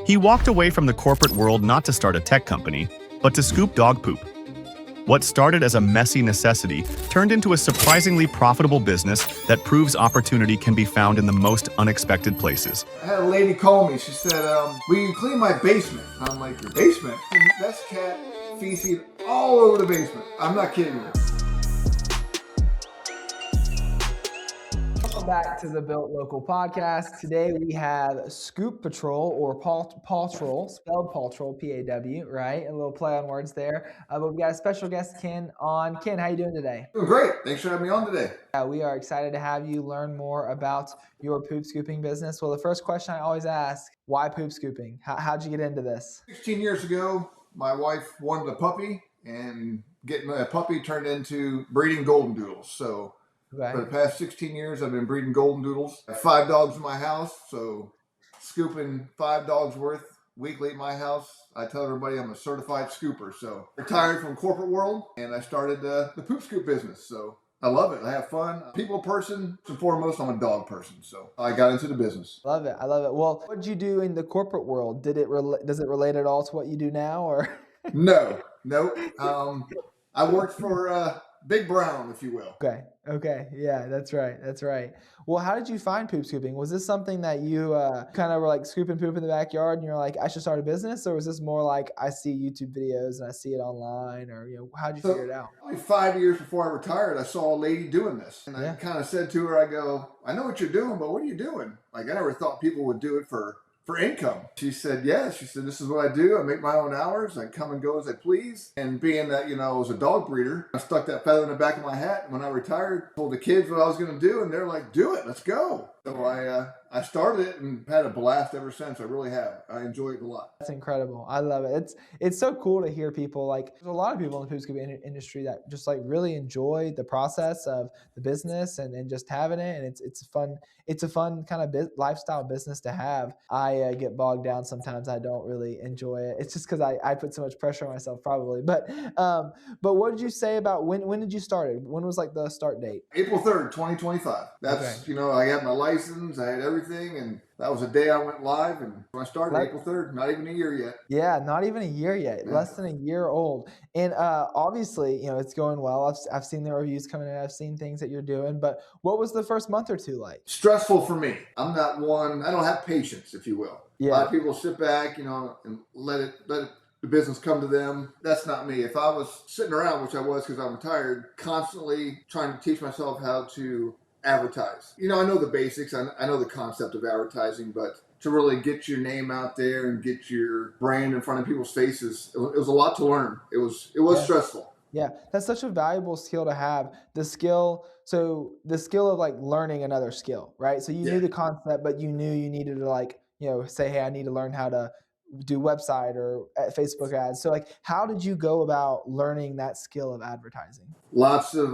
He walked away from the corporate world not to start a tech company, but to scoop dog poop. What started as a messy necessity turned into a surprisingly profitable business that proves opportunity can be found in the most unexpected places. I had a lady call me. She said, will you clean my basement? I'm like, your basement? That's cat feces all over the basement. I'm not kidding you. Welcome back to the Built Local podcast. Today we have Scoop Patrol, or Paw Troll, spelled Paw Troll, P-A-W, right? A little play on words there. But we got a special guest, Ken, on. Ken, how you doing today? Doing great. Thanks for having me on today. We are excited to have you learn more about your poop scooping business. Well, the first question I always ask, why poop scooping? How'd you get into this? 16 years ago, my wife wanted a puppy, and getting a puppy turned into breeding golden doodles. So for the past 16 years, I've been breeding golden doodles. I have 5 dogs in my house, so scooping 5 dogs worth weekly at my house. I tell everybody I'm a certified scooper. So retired from corporate world, and I started the poop scoop business. So I love it. I have fun. People person, first and foremost, I'm a dog person. So I got into the business. Love it. I love it. Well, what did you do in the corporate world? Does it relate at all to what you do now, or? No. I worked for Big Brown, if you will. Okay. Yeah, that's right. Well, how did you find poop scooping? Was this something that you kind of were like scooping poop in the backyard and you're like, I should start a business? Or was this more like, I see YouTube videos and I see it online, or, how'd you figure it out? Only 5 years before I retired, I saw a lady doing this. And I kind of said to her, I go, I know what you're doing, but what are you doing? Like, I never thought people would do it for income. She said, yes. She said, this is what I do. I make my own hours. I come and go as I please. And being that, I was a dog breeder, I stuck that feather in the back of my hat. And when I retired, told the kids what I was going to do. And they're like, do it. Let's go. So I started it and had a blast ever since. I really have. I enjoy it a lot. That's incredible. I love it. It's so cool to hear people, like, there's a lot of people in the poop scooping industry that just like really enjoy the process of the business and just having it. And it's a fun kind of lifestyle business to have. I get bogged down sometimes. I don't really enjoy it. It's just because I put so much pressure on myself probably. But what did you say about when did you start it? When was like the start date? April 3rd, 2025. That's, I had my license, I had everything, and that was the day I went live. And when I started April 3rd, not even a year yet. Yeah, not even a year yet, less than a year old. And obviously, it's going well. I've seen the reviews coming in, I've seen things that you're doing, but what was the first month or two like? Stressful for me. I don't have patience, if you will. Yeah. A lot of people sit back, and let the business come to them. That's not me. If I was sitting around, which I was because I'm retired, constantly trying to teach myself how to advertise. I know the basics. I know the concept of advertising, but to really get your name out there and get your brand in front of people's faces, it was a lot to learn. It was stressful. Yeah, that's such a valuable skill to have. The skill of like learning another skill, right? So you knew the concept, but you knew you needed to say, hey, I need to learn how to do website or Facebook ads. So like, how did you go about learning that skill of advertising? Lots of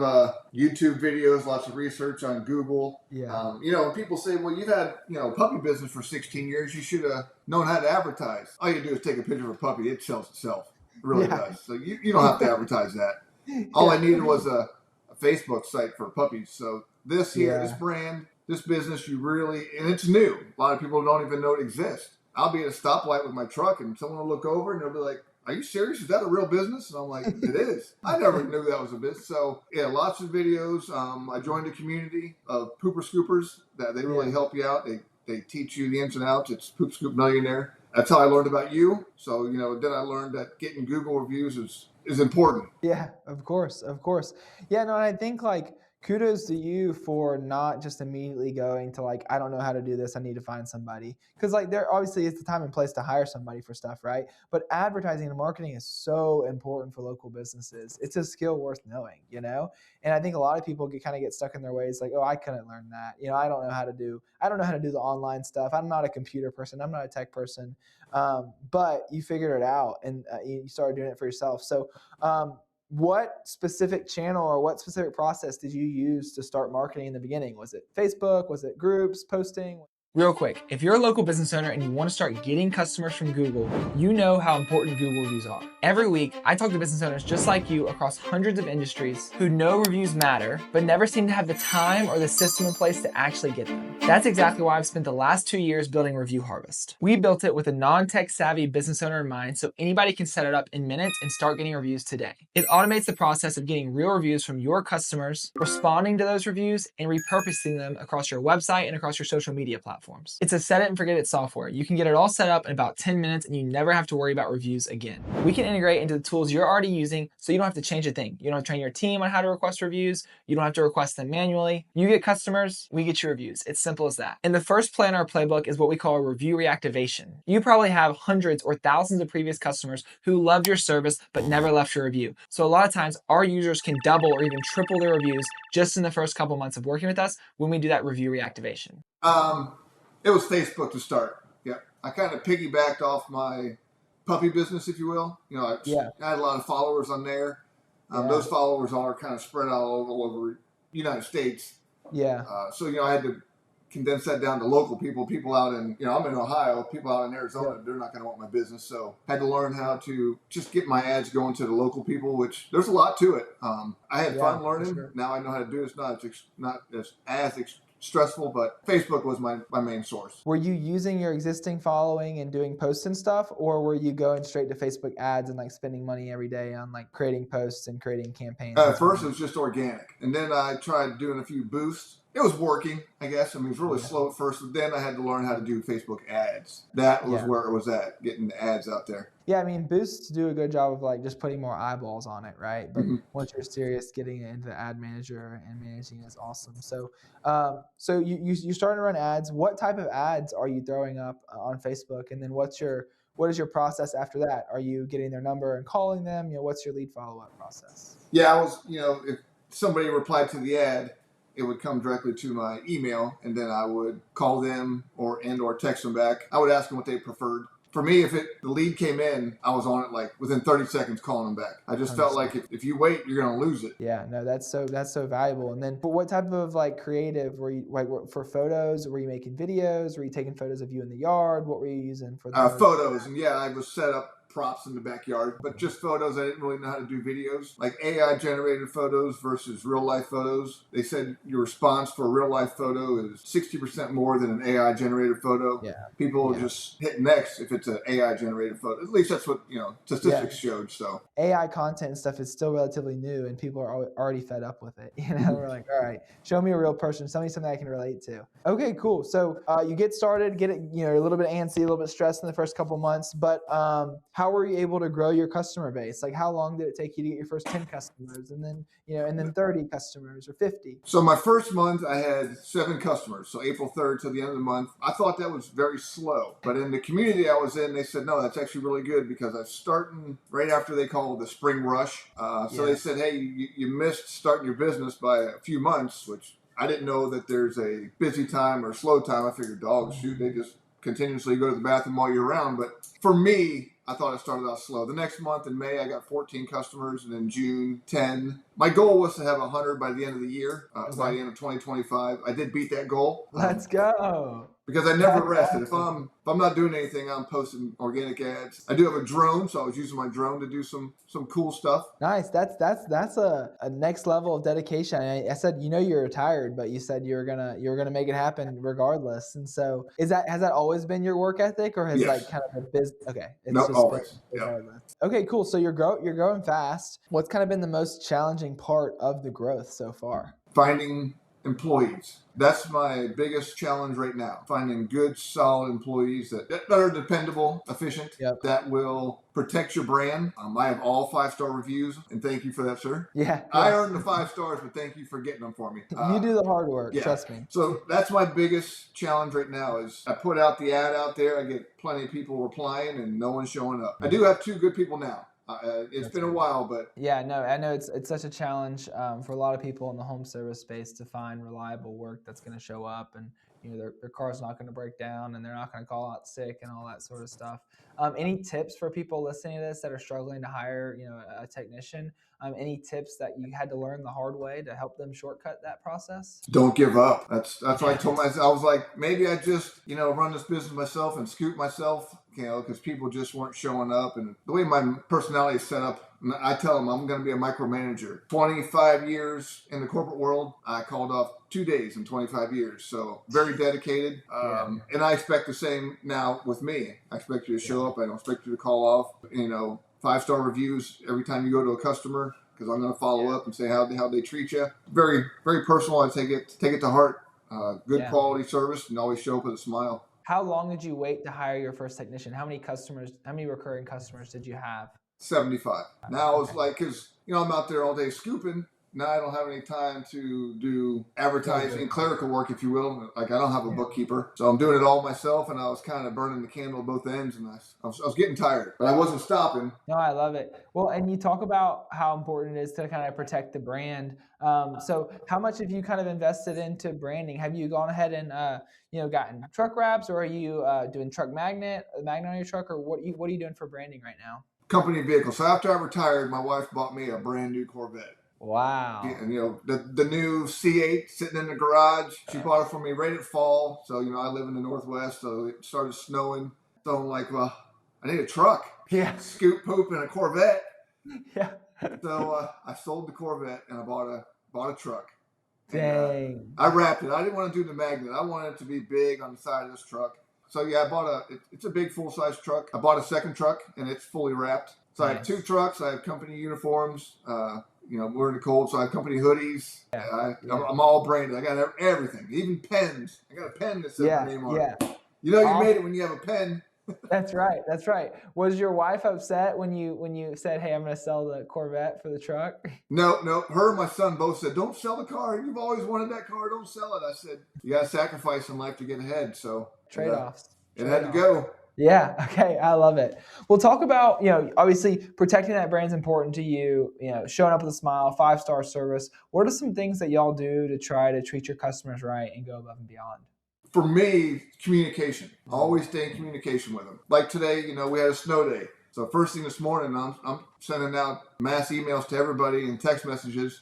YouTube videos, lots of research on Google. Yeah. When people say, well, you've had, puppy business for 16 years, you should have known how to advertise. All you do is take a picture of a puppy. It sells itself. It really does. So you don't have to advertise that. All I needed was a Facebook site for puppies. So this brand, this business, and it's new. A lot of people don't even know it exists. I'll be at a stoplight with my truck and someone will look over and they'll be like, are you serious? Is that a real business? And I'm like, it is. I never knew that was a business. So yeah, lots of videos. I joined a community of pooper scoopers that they really help you out. They teach you the ins and outs. It's Poop Scoop Millionaire. That's how I learned about you. So, then I learned that getting Google reviews is important. Yeah, of course. Yeah, no, and I think like, kudos to you for not just immediately going to like, I don't know how to do this, I need to find somebody. Because like there obviously is the time and place to hire somebody for stuff, right? But advertising and marketing is so important for local businesses. It's a skill worth knowing, And I think a lot of people get stuck in their ways, like, oh, I couldn't learn that. I don't know how to do the online stuff. I'm not a computer person. I'm not a tech person. But you figured it out and you started doing it for yourself. So what specific channel or what specific process did you use to start marketing in the beginning? Was it Facebook? Was it groups, posting? Real quick, if you're a local business owner and you want to start getting customers from Google, you know how important Google reviews are. Every week, I talk to business owners just like you across hundreds of industries who know reviews matter, but never seem to have the time or the system in place to actually get them. That's exactly why I've spent the last 2 years building Review Harvest. We built it with a non-tech savvy business owner in mind, so anybody can set it up in minutes and start getting reviews today. It automates the process of getting real reviews from your customers, responding to those reviews, and repurposing them across your website and across your social media platforms. It's a set it and forget it software. You can get it all set up in about 10 minutes and you never have to worry about reviews again. We can integrate into the tools you're already using so you don't have to change a thing. You don't have to train your team on how to request reviews. You don't have to request them manually. You get customers, we get your reviews. It's simple as that. And the first play in our playbook is what we call a review reactivation. You probably have hundreds or thousands of previous customers who loved your service but never left your review. So a lot of times our users can double or even triple their reviews just in the first couple months of working with us when we do that review reactivation. It was Facebook to start. Yeah, I kind of piggybacked off my puppy business, if you will. You know, I had a lot of followers on there. Those followers are kind of spread out all over the United States. Yeah. So, you know, I had to condense that down to local people out in, you know, I'm in Ohio, people out in Arizona, they're not going to want my business. So I had to learn how to just get my ads going to the local people, which there's a lot to it. I had fun learning. Sure. Now I know how to do it. It's not as stressful, but Facebook was my main source. Were you using your existing following and doing posts and stuff, or were you going straight to Facebook ads and like spending money every day on like creating posts and creating campaigns? At first it was just organic, and then I tried doing a few boosts. It was working, I guess. I mean, it was really slow at first, but then I had to learn how to do Facebook ads. That was where it was at, getting the ads out there. Yeah, I mean, boosts do a good job of like just putting more eyeballs on it, right? But once you're serious, getting it into the ad manager and managing is awesome. So, so you starting to run ads. What type of ads are you throwing up on Facebook? And then what is your process after that? Are you getting their number and calling them? You know, what's your lead follow-up process? Yeah, I was, you know, if somebody replied to the ad, it would come directly to my email, and then I would call them or text them back. I would ask them what they preferred. For me, if the lead came in, I was on it like within 30 seconds calling them back. I just felt like if you wait, you're going to lose it. Yeah, no, that's so valuable. And then, but what type of like creative were you like for photos? Were you making videos? Were you taking photos of you in the yard? What were you using for the photos? And yeah, I was set up props in the backyard, but just photos. I didn't really know how to do videos, like AI generated photos versus real life photos. They said your response for a real life photo is 60% more than an AI generated photo. Yeah. People will just hit next if it's an AI generated photo. At least that's what, you know, statistics showed. So AI content and stuff is still relatively new, and people are already fed up with it. You know, we're like, all right, show me a real person, show me something I can relate to. Okay, cool. So you get started, get it, you know, a little bit antsy, a little bit stressed in the first couple months, but how were you able to grow your customer base? Like, how long did it take you to get your first 10 customers, and then, you know, and then 30 customers or 50? So my first month, I had 7 customers. So April 3rd to the end of the month. I thought that was very slow, but in the community I was in, they said, no, that's actually really good because I was starting right after they call it the spring rush. They said, hey, you missed starting your business by a few months, which I didn't know that there's a busy time or slow time. I figured dogs, shoot, they just continuously go to the bathroom all year round. But for me, I thought it started out slow. The next month in May, I got 14 customers, and in June, 10. My goal was to have 100 by the end of the year, by the end of 2025. I did beat that goal. Let's go. Because I never rested. If I'm not doing anything, I'm posting organic ads. I do have a drone, so I was using my drone to do some cool stuff. Nice. That's a next level of dedication. I said, you know, you're retired, but you said you're gonna make it happen regardless. And so, has that always been your work ethic, or has like kind of a business? Okay, it's no, just always. Regardless. Okay, cool. So you're growing fast. What's kind of been the most challenging part of the growth so far? Finding employees. That's my biggest challenge right now. Finding good, solid employees that are dependable, efficient, that will protect your brand. I have all 5-star reviews, and thank you for that, sir. Yeah. I earned the 5 stars, but thank you for getting them for me. You do the hard work, trust me. So that's my biggest challenge right now is I put out the ad out there. I get plenty of people replying, and no one's showing up. I do have 2 good people now. It's been a while, but yeah, no, I know it's such a challenge for a lot of people in the home service space to find reliable work that's going to show up and their car's not going to break down and they're not going to call out sick and all that sort of stuff. Any tips for people listening to this that are struggling to hire, a technician? Any tips that you had to learn the hard way to help them shortcut that process? Don't give up. That's what I told myself. I was like, maybe I just, run this business myself and scoop myself, because people just weren't showing up. And the way my personality is set up, I tell them I'm going to be a micromanager. 25 years in the corporate world, I called off 2 days in 25 years. So very dedicated. And I expect the same now with me. I expect you to show up. I don't expect you to call off, 5-star reviews every time you go to a customer, because I'm going to follow up and say how they treat you. Very, very personal. I take it to heart. Good quality service, and always show up with a smile. How long did you wait to hire your first technician? How many recurring customers did you have? 75. Now it's like, because I'm out there all day scooping. Now I don't have any time to do advertising, clerical work, if you will. Like, I don't have a bookkeeper, so I'm doing it all myself. And I was kind of burning the candle at both ends, and I was getting tired, but I wasn't stopping. No, I love it. Well, and you talk about how important it is to kind of protect the brand. So how much have you kind of invested into branding? Have you gone ahead and gotten truck wraps, or are you doing truck magnet on your truck, or what are you doing for branding right now? Company vehicle. So after I retired, my wife bought me a brand new Corvette. Wow. And the new C8 sitting in the garage. She bought it for me right at fall. So I live in the Northwest, so it started snowing. So I'm like, well, I need a truck. Yeah. Scoop poop in a Corvette. Yeah. So I sold the Corvette and I bought a truck. Dang. And, I wrapped it. I didn't want to do the magnet. I wanted it to be big on the side of this truck. So I bought it's a big full-size truck. I bought a second truck and it's fully wrapped. So I have 2 trucks. I have company uniforms. We're in the cold, so I have company hoodies. I'm all branded. I got everything, even pens. I got a pen that says my name on it. You made it when you have a pen. That's right. That's right. Was your wife upset when you said, "Hey, I'm going to sell the Corvette for the truck"? No. Her and my son both said, "Don't sell the car. You've always wanted that car. Don't sell it." I said, "You got to sacrifice in life to get ahead." So Trade-offs. It had to go. Yeah. Okay. I love it. We'll talk about, obviously protecting that brand's important to you, showing up with a smile, 5-star service. What are some things that y'all do to try to treat your customers right and go above and beyond? For me, communication. Always stay in communication with them. Like today, we had a snow day. So first thing this morning, I'm sending out mass emails to everybody and text messages,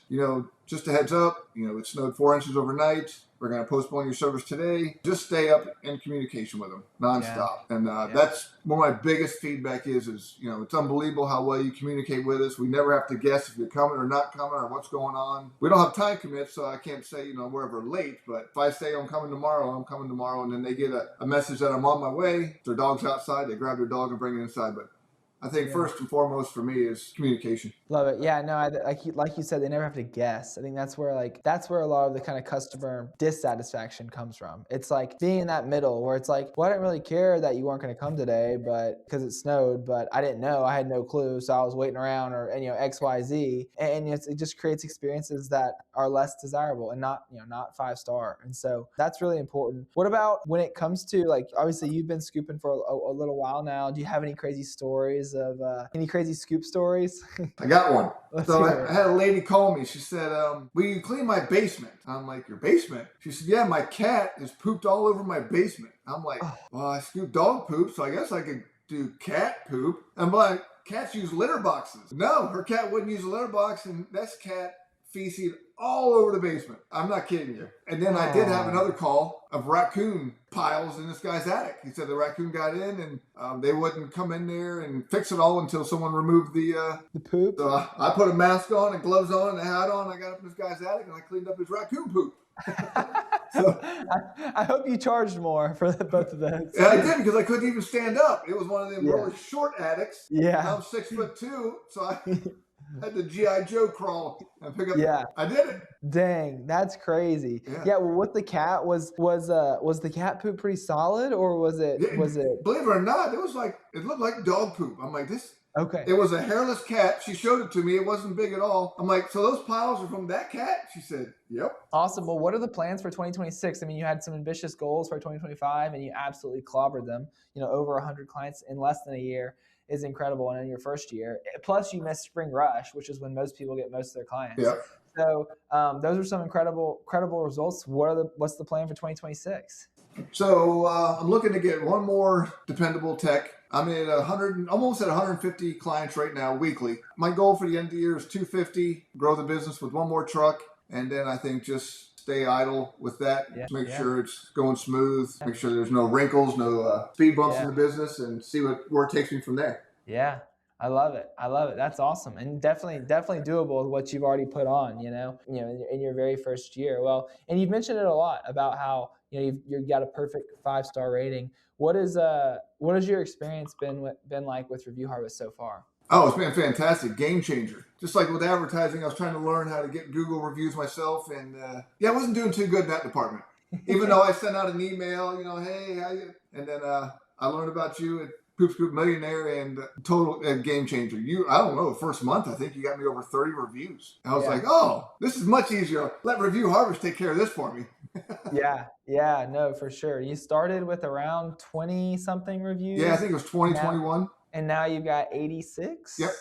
just a heads up, it snowed 4 inches overnight. We're going to postpone your service today. Just stay up in communication with them nonstop. Yeah. And that's one of my biggest feedback is it's unbelievable how well you communicate with us. We never have to guess if you're coming or not coming or what's going on. We don't have time commits, so I can't say, we're ever late. But if I say I'm coming tomorrow, I'm coming tomorrow. And then they get a message that I'm on my way. Their dog's outside. They grab their dog and bring it inside. But I think first and foremost for me is communication. Love it. Yeah, no, like you said, they never have to guess. I think that's where a lot of the kind of customer dissatisfaction comes from. It's like being in that middle where it's like, well, I didn't really care that you weren't going to come today, but because it snowed, but I didn't know, I had no clue, so I was waiting around, or X, Y, Z, and it just creates experiences that are less desirable and not 5-star. And so that's really important. What about when it comes to obviously you've been scooping for a little while now. Do you have any crazy stories? Of any crazy scoop stories? I got one. So I had a lady call me. She said, will you clean my basement? I'm like, your basement? She said, yeah, my cat has pooped all over my basement. I'm like, well, I scoop dog poop, so I guess I could do cat poop. I'm like, cats use litter boxes. No, her cat wouldn't use a litter box, and that's cat feces all over the basement. I'm not kidding you. And then I did have another call of raccoon piles in this guy's attic. He said the raccoon got in and they wouldn't come in there and fix it all until someone removed the poop. So I put a mask on and gloves on and a hat on. I got up in this guy's attic and I cleaned up his raccoon poop. So I hope you charged more for both of those. Yeah, I did, because I couldn't even stand up. It was one of them really short attics. Yeah. I'm 6'2", so I had the G.I. Joe crawl and pick up. Yeah. I did it. Dang, that's crazy. Yeah. Well, with the cat, was the cat poop pretty solid, or was it? Believe it or not, it looked like dog poop. I'm like, this. Okay. It was a hairless cat. She showed it to me. It wasn't big at all. I'm like, so those piles are from that cat? She said, yep. Awesome. Well, what are the plans for 2026? I mean, you had some ambitious goals for 2025, and you absolutely clobbered them. Over 100 clients in less than a year is incredible. And in your first year, plus you missed spring rush, which is when most people get most of their clients. Yeah. So those are some incredible results. What's the plan for 2026? So I'm looking to get one more dependable tech. I'm at 100, almost at 150 clients right now weekly. My goal for the end of the year is 250, grow the business with one more truck, and then I think just stay idle with that. Make sure it's going smooth, make sure there's no wrinkles, no speed bumps in the business, and see where it takes me from there. Yeah. I love it. That's awesome. And definitely doable with what you've already put on, in your very first year. Well, and you've mentioned it a lot about how, you've got a perfect 5-star rating. What has your experience been like with Review Harvest so far? Oh, it's been fantastic. Game changer. Just like with advertising, I was trying to learn how to get Google reviews myself. And I wasn't doing too good in that department. Even though I sent out an email, hey, how you? And then I learned about you at Poop Scoop Millionaire, and total game changer. I don't know, the first month, I think you got me over 30 reviews. And I was like, oh, this is much easier. Let Review Harvest take care of this for me. Yeah, no, for sure. You started with around 20 something reviews. Yeah, I think it was 2021. And now you've got 86. Yep.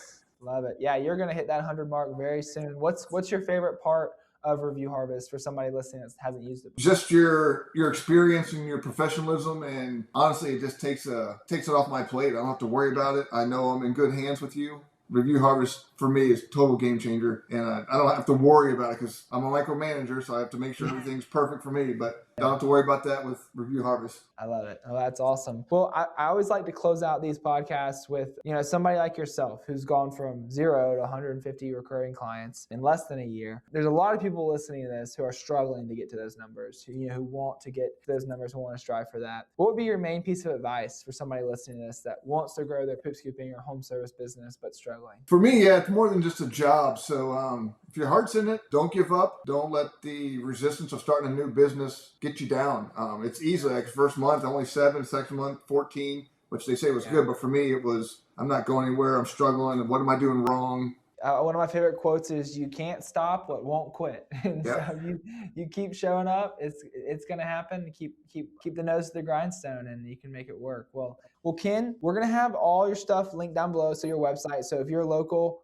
Love it. Yeah, you're gonna hit that 100 mark very soon. What's your favorite part of Review Harvest for somebody listening that hasn't used it before? Just your experience and your professionalism, and honestly, it just takes it off my plate. I don't have to worry about it. I know I'm in good hands with you. Review Harvest for me is a total game changer, and I don't have to worry about it because I'm a micromanager, so I have to make sure everything's perfect for me. But I don't have to worry about that with Review Harvest. I love it. Oh, that's awesome. Well, I always like to close out these podcasts with, somebody like yourself who's gone from 0 to 150 recurring clients in less than a year. There's a lot of people listening to this who are struggling to get to those numbers, who want to get to those numbers, who want to strive for that. What would be your main piece of advice for somebody listening to this that wants to grow their poop scooping or home service business but struggling? For me, it's more than just a job. So if your heart's in it, don't give up. Don't let the resistance of starting a new business get you down. It's easy. Like first month, only 7, second month, 14, which they say was good. But for me, it was, I'm not going anywhere. I'm struggling. What am I doing wrong? One of my favorite quotes is, "You can't stop what won't quit." And so you keep showing up. It's going to happen. Keep the nose to the grindstone, and you can make it work. Well, Ken, we're going to have all your stuff linked down below. So your website. So if you're local,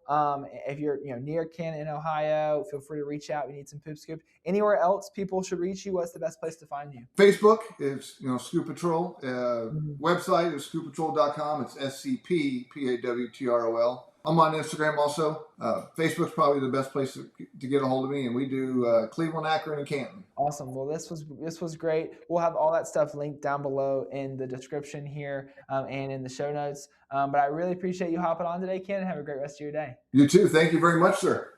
if you're near Ken in Ohio, feel free to reach out. You need some poop scoop. Anywhere else people should reach you? What's the best place to find you? Facebook is Scoop Patrol. Website is scooppatrol.com. It's SCPPAWTROL. I'm on Instagram also. Facebook's probably the best place to get a hold of me, and we do Cleveland, Akron, and Canton. Awesome. Well, this was great. We'll have all that stuff linked down below in the description here and in the show notes. But I really appreciate you hopping on today, Ken, and have a great rest of your day. You too. Thank you very much, sir.